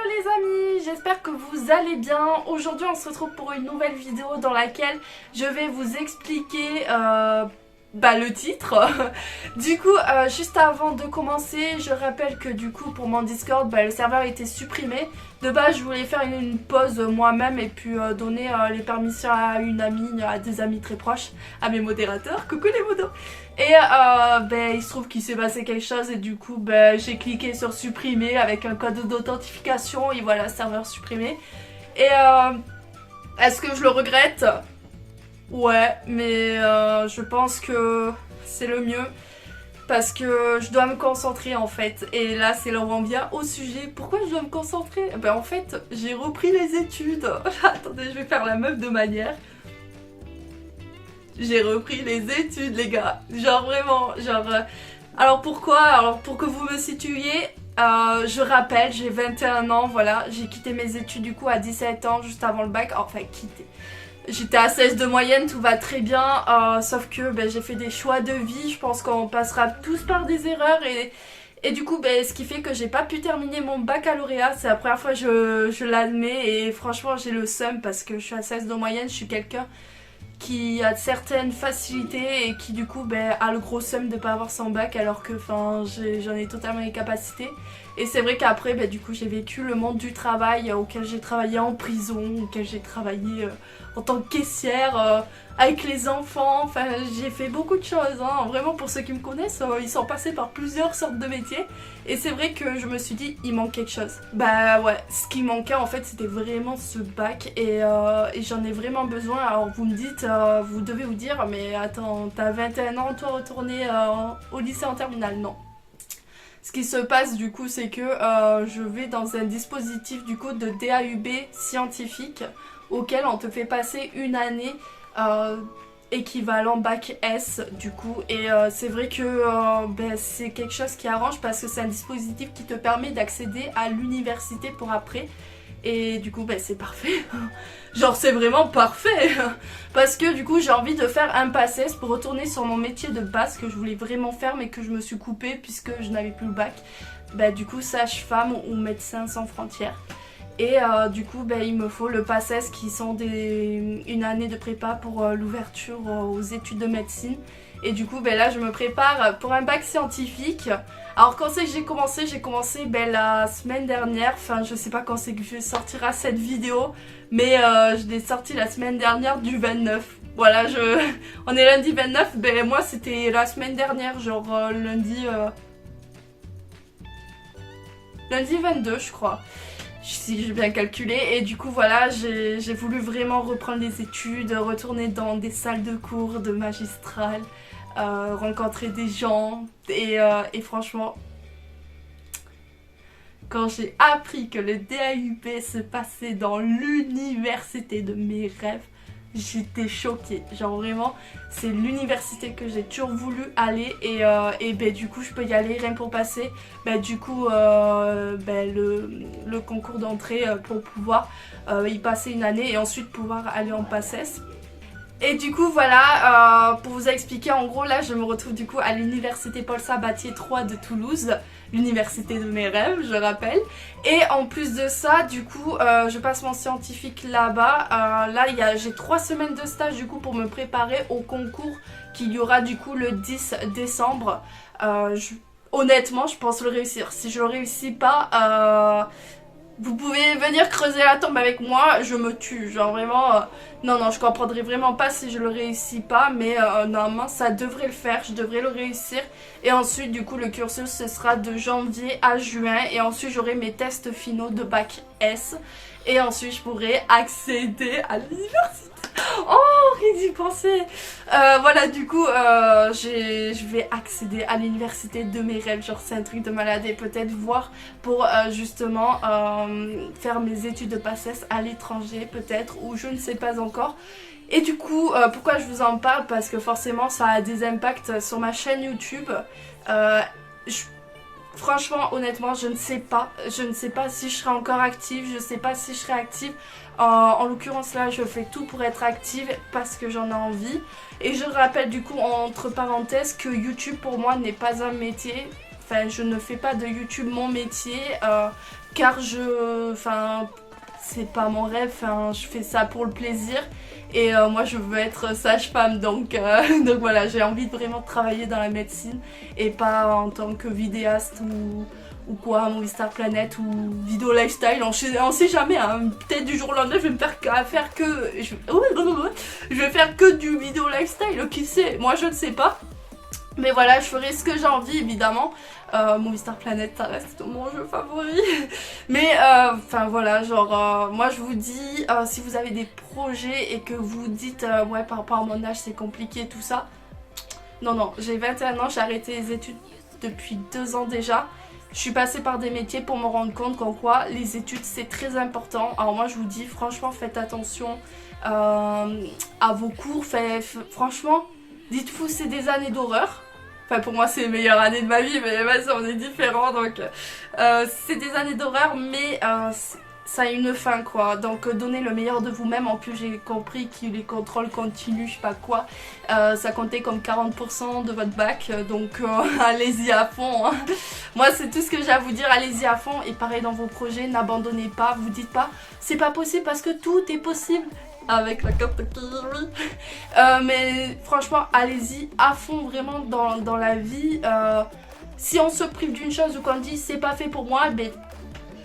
les amis, j'espère que vous allez bien. Aujourd'hui on se retrouve pour une nouvelle vidéo dans laquelle je vais vous expliquer le titre. Du coup juste avant de commencer, je rappelle que du coup pour mon Discord le serveur était supprimé. De base je voulais faire une pause moi-même et puis donner les permissions à une amie, à des amis très proches, à mes modérateurs. Coucou les modos. Et il se trouve qu'il s'est passé quelque chose et du coup j'ai cliqué sur supprimer avec un code d'authentification et voilà, serveur supprimé. Et est-ce que je le regrette? Ouais, mais je pense que c'est le mieux parce que je dois me concentrer en fait. Et là c'est là où on vient au sujet. Pourquoi je dois me concentrer? En fait j'ai repris les études. Attendez, je vais faire la meuf de manière. J'ai repris les études les gars, genre vraiment, alors pourquoi? Alors pour que vous me situiez, je rappelle, j'ai 21 ans, voilà, j'ai quitté mes études du coup à 17 ans, juste avant le bac, enfin quitté. J'étais à 16 de moyenne, tout va très bien, sauf que j'ai fait des choix de vie, je pense qu'on passera tous par des erreurs et du coup ce qui fait que j'ai pas pu terminer mon baccalauréat, c'est la première fois que je l'admets et franchement j'ai le seum parce que je suis à 16 de moyenne, je suis quelqu'un qui a certaines facilités et qui du coup a le gros seum de pas avoir son bac alors que j'en ai totalement les capacités. Et c'est vrai qu'après du coup j'ai vécu le monde du travail auquel j'ai travaillé en prison, auquel j'ai travaillé en tant que caissière, avec les enfants, enfin j'ai fait beaucoup de choses, hein. Vraiment pour ceux qui me connaissent, ils sont passés par plusieurs sortes de métiers et c'est vrai que je me suis dit il manque quelque chose. Bah ouais, ce qui manquait en fait c'était vraiment ce bac et j'en ai vraiment besoin. Alors vous me dites, vous devez vous dire mais attends, t'as 21 ans, toi retourner au lycée en terminale? Non. Ce qui se passe du coup c'est que je vais dans un dispositif du coup de DAUB scientifique auquel on te fait passer une année équivalent bac S du coup et c'est vrai que c'est quelque chose qui arrange parce que c'est un dispositif qui te permet d'accéder à l'université pour après. Et du coup c'est parfait. Genre c'est vraiment parfait. Parce que du coup j'ai envie de faire un PACES pour retourner sur mon métier de base que je voulais vraiment faire mais que je me suis coupée puisque je n'avais plus le bac. Du coup sage-femme ou médecin sans frontières. Et du coup il me faut le PACES qui sont une année de prépa pour l'ouverture aux études de médecine. Et du coup là je me prépare pour un bac scientifique. Alors quand c'est que j'ai commencé la semaine dernière, enfin je sais pas quand c'est que je sortira cette vidéo, mais je l'ai sorti la semaine dernière du 29. Voilà, on est lundi 29, moi c'était la semaine dernière, genre lundi 22 je crois. Si j'ai bien calculé, et du coup voilà j'ai voulu vraiment reprendre les études, retourner dans des salles de cours de magistrale, rencontrer des gens et franchement quand j'ai appris que le DAUP se passait dans l'université de mes rêves, j'étais choquée, genre vraiment c'est l'université que j'ai toujours voulu aller et du coup je peux y aller rien pour passer du coup le concours d'entrée pour pouvoir y passer une année et ensuite pouvoir aller en PACES. Et du coup voilà, pour vous expliquer en gros là je me retrouve du coup à l'université Paul Sabatier 3 de Toulouse, l'université de mes rêves je rappelle. Et en plus de ça du coup je passe mon scientifique là-bas, j'ai 3 semaines de stage du coup pour me préparer au concours qu'il y aura du coup le 10 décembre. Honnêtement je pense le réussir, si je le réussis pas vous pouvez venir creuser la tombe avec moi, je me tue, genre vraiment, non, je comprendrai vraiment pas si je le réussis pas, mais normalement ça devrait le faire, je devrais le réussir. Et ensuite du coup le cursus ce sera de janvier à juin et ensuite j'aurai mes tests finaux de bac S. Et ensuite je pourrai accéder à l'université. Oh, rien d'y penser. Voilà, du coup, je vais accéder à l'université de mes rêves. Genre, c'est un truc de malade. Et peut-être voir pour justement faire mes études de PACES à l'étranger, peut-être, ou je ne sais pas encore. Et du coup, pourquoi je vous en parle? Parce que forcément, ça a des impacts sur ma chaîne YouTube. Franchement, honnêtement, je ne sais pas. Je ne sais pas si je serai encore active. Je ne sais pas si je serai active. En l'occurrence là, je fais tout pour être active parce que j'en ai envie. Et je rappelle du coup entre parenthèses que YouTube pour moi n'est pas un métier. je ne fais pas de YouTube mon métier car c'est pas mon rêve, je fais ça pour le plaisir et moi je veux être sage-femme donc voilà, j'ai envie de vraiment travailler dans la médecine et pas en tant que vidéaste ou quoi, Movistar Planet ou vidéo lifestyle, on sait jamais, hein. Peut-être du jour au lendemain je vais me faire que je vais faire que du vidéo lifestyle, qui sait, moi je ne sais pas. Mais voilà, je ferai ce que j'ai envie évidemment. Movistar Planet, ça reste mon jeu favori. Mais voilà, moi je vous dis, si vous avez des projets et que vous dites ouais par rapport à mon âge c'est compliqué tout ça. Non, j'ai 21 ans, j'ai arrêté les études depuis 2 ans déjà. Je suis passée par des métiers pour me rendre compte qu'en quoi les études c'est très important. Alors moi je vous dis franchement faites attention à vos cours, franchement dites-vous c'est des années d'horreur. Enfin pour moi c'est les meilleures années de ma vie mais vas-y on est différents donc c'est des années d'horreur mais ça a une fin quoi, donc donnez le meilleur de vous-même. En plus j'ai compris que les contrôles continus, je sais pas quoi, ça comptait comme 40% de votre bac, donc allez-y à fond hein. Moi c'est tout ce que j'ai à vous dire, allez-y à fond et pareil dans vos projets, n'abandonnez pas, vous dites pas c'est pas possible parce que tout est possible avec la carte Kiwi. Mais franchement allez-y à fond vraiment dans la vie. Si on se prive d'une chose ou qu'on dit c'est pas fait pour moi, ben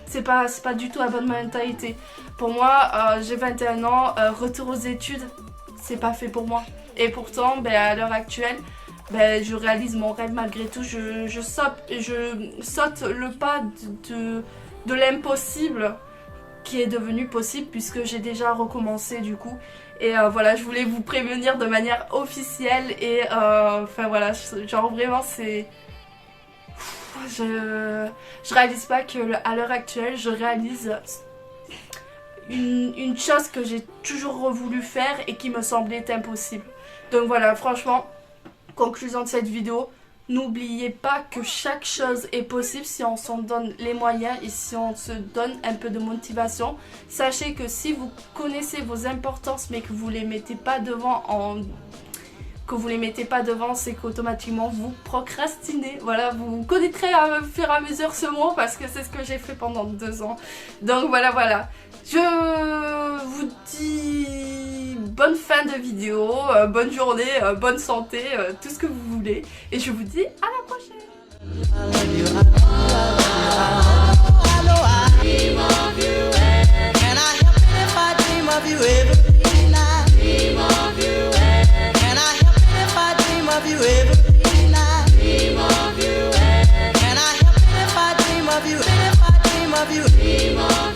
c'est pas du tout la bonne mentalité. Pour moi, j'ai 21 ans, retour aux études, c'est pas fait pour moi. Et pourtant, à l'heure actuelle, je réalise mon rêve malgré tout. Je saute le pas de l'impossible qui est devenu possible puisque j'ai déjà recommencé du coup. Et voilà, je voulais vous prévenir de manière officielle et voilà, genre vraiment c'est... Je réalise pas que à l'heure actuelle je réalise une chose que j'ai toujours voulu faire et qui me semblait impossible. Donc voilà, franchement, conclusion de cette vidéo, n'oubliez pas que chaque chose est possible si on s'en donne les moyens et si on se donne un peu de motivation. Sachez que si vous connaissez vos importances mais que vous les mettez pas devant c'est qu'automatiquement vous procrastinez. Voilà, vous connaîtrez au fur et à mesure ce mot parce que c'est ce que j'ai fait pendant 2 ans. Donc voilà. Je vous dis bonne fin de vidéo, bonne journée, bonne santé, tout ce que vous voulez. Et je vous dis à la prochaine. Of you every night. Dream of you. Can I help it if I dream of you? If I dream of you. Dream of you.